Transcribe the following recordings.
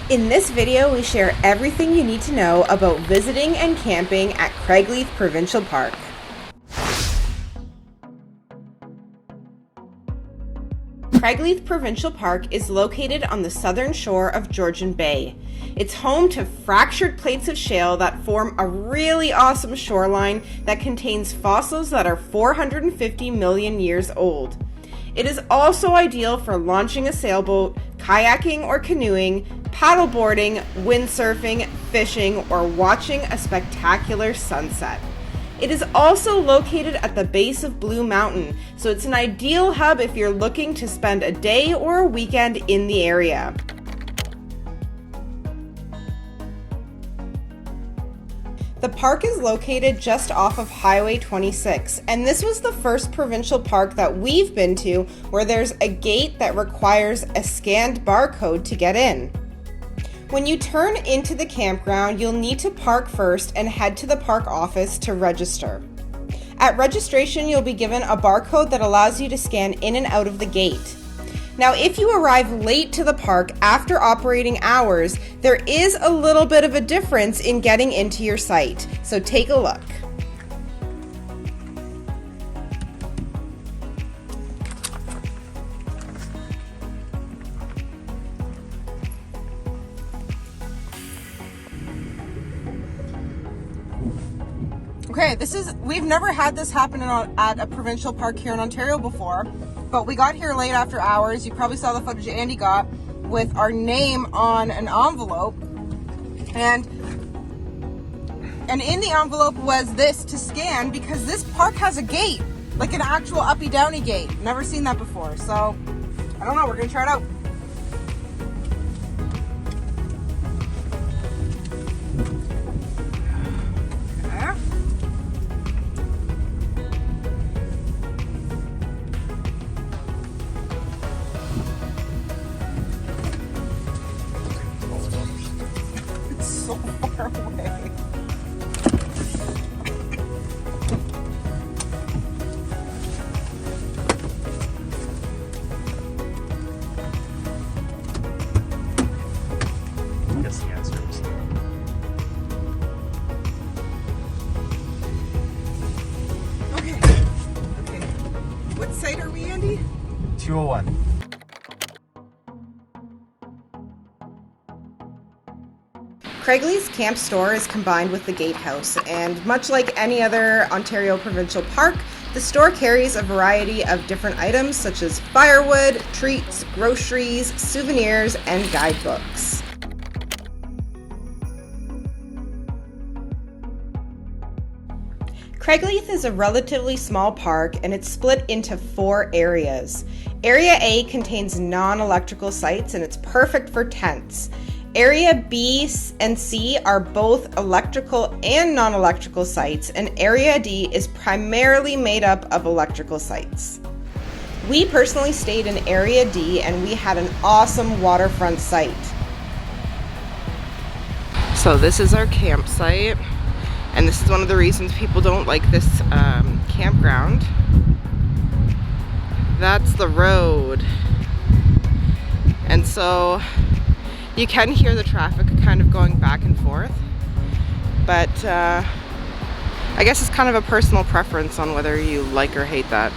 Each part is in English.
In this video, we share everything you need to know about visiting and camping at Craigleith Provincial Park. Craigleith Provincial Park is located on the southern shore of Georgian Bay. It's home to fractured plates of shale that form a really awesome shoreline that contains fossils that are 450 million years old. It is also ideal for launching a sailboat, kayaking or canoeing, paddleboarding, windsurfing, fishing, or watching a spectacular sunset. It is also located at the base of Blue Mountain, so it's an ideal hub if you're looking to spend a day or a weekend in the area. The park is located just off of Highway 26, and this was the first provincial park that we've been to where there's a gate that requires a scanned barcode to get in. When you turn into the campground, you'll need to park first and head to the park office to register. At registration, you'll be given a barcode that allows you to scan in and out of the gate. Now, if you arrive late to the park after operating hours, there is a little bit of a difference in getting into your site, so take a look. Okay, we've never had this happen at a provincial park here in Ontario before, but we got here late after hours. You probably saw the footage Andy got with our name on an envelope, and in the envelope was this to scan because this park has a gate, like an actual uppy downy gate. Never seen that before, so I don't know, we're gonna try it out. So far away. Guess the answer is Okay. What site are we, Andy? 201. Craigleith's camp store is combined with the gatehouse, and much like any other Ontario provincial park, the store carries a variety of different items such as firewood, treats, groceries, souvenirs, and guidebooks. Craigleith is a relatively small park, and it's split into 4 areas. Area A contains non-electrical sites, and it's perfect for tents. Area B and C are both electrical and non-electrical sites, and Area D is primarily made up of electrical sites. We personally stayed in Area D, and we had an awesome waterfront site. So this is our campsite, and this is one of the reasons people don't like this campground. That's the road, and so you can hear the traffic kind of going back and forth, but I guess it's kind of a personal preference on whether you like or hate that.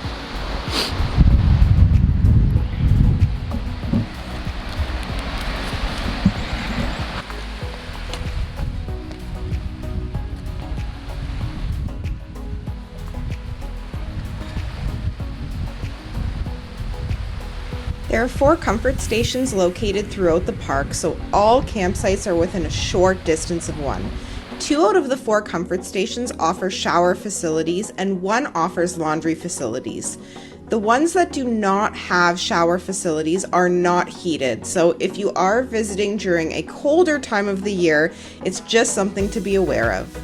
There are 4 comfort stations located throughout the park, so all campsites are within a short distance of one. 2 out of the 4 comfort stations offer shower facilities, and 1 offers laundry facilities. The ones that do not have shower facilities are not heated, so if you are visiting during a colder time of the year, it's just something to be aware of.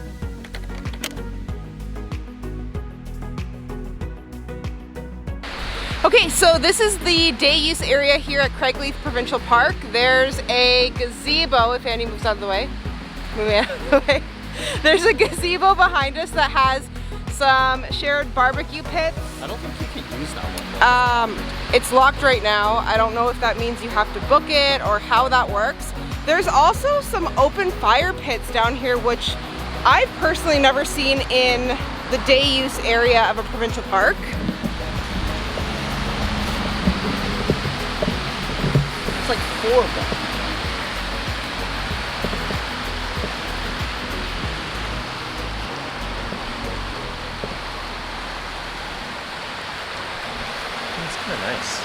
Okay, so this is the day use area here at Craigleith Provincial Park. There's a gazebo, if Andy moves out of the way. There's a gazebo behind us that has some shared barbecue pits. I don't think you can use that one. It's locked right now. I don't know if that means you have to book it or how that works, There's also some open fire pits down here, which I've personally never seen in the day use area of a provincial park. It's like 4 of them. It's kind of nice.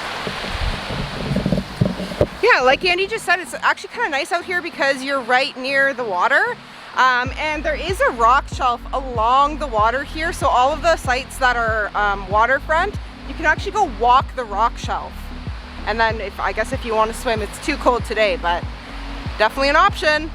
Yeah, like Andy just said, it's actually kind of nice out here because you're right near the water. And there is a rock shelf along the water here. So all of the sites that are waterfront, you can actually go walk the rock shelf. And then I guess if you want to swim, it's too cold today, but definitely an option.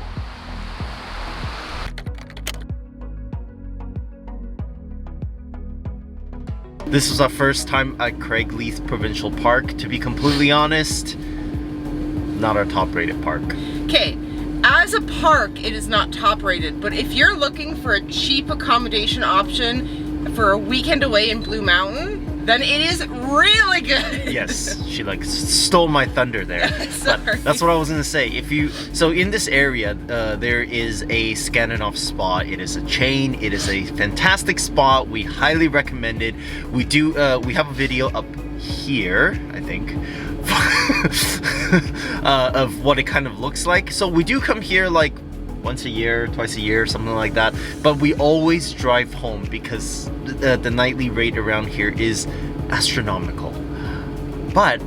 This was our first time at Craigleith Provincial Park. To be completely honest, not our top rated park. Okay, as a park, it is not top rated, but if you're looking for a cheap accommodation option for a weekend away in Blue Mountain, then it is really good. Yes, she like stole my thunder there. Sorry. But that's what I was gonna say. So in this area, there is a Scandinavian spa. It is a chain. It is a fantastic spa. We highly recommend it. We have a video up here, I think, of what it kind of looks like. So we do come here like once a year, twice a year, something like that. But we always drive home because the nightly rate around here is astronomical. But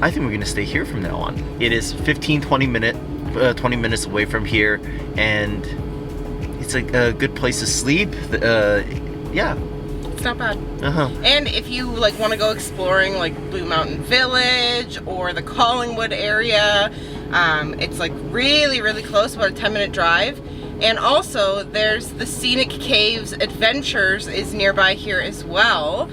I think we're gonna stay here from now on. It is 20 minutes away from here, and it's a good place to sleep. Yeah. It's not bad. Uh-huh. And if you like want to go exploring like Blue Mountain Village or the Collingwood area, it's like really, really close, about a 10-minute drive. And also there's the Scenic Caves Adventures is nearby here as well.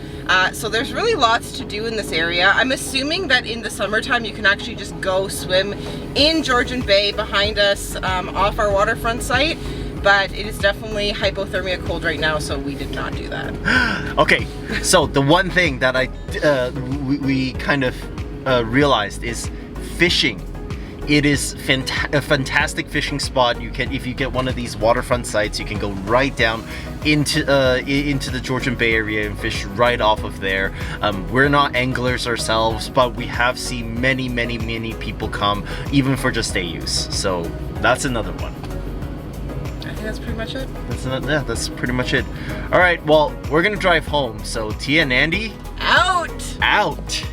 So there's really lots to do in this area. I'm assuming that in the summertime you can actually just go swim in Georgian Bay behind us off our waterfront site. But it is definitely hypothermia cold right now, so we did not do that. Okay, so the one thing that we kind of realized is fishing. It is a fantastic fishing spot. You can, if you get one of these waterfront sites, you can go right down into the Georgian Bay area and fish right off of there. We're not anglers ourselves, but we have seen many people come, even for just day use. So that's another one. I think that's pretty much it. That's pretty much it. All right, well, we're gonna drive home. So Tia and Andy, Out!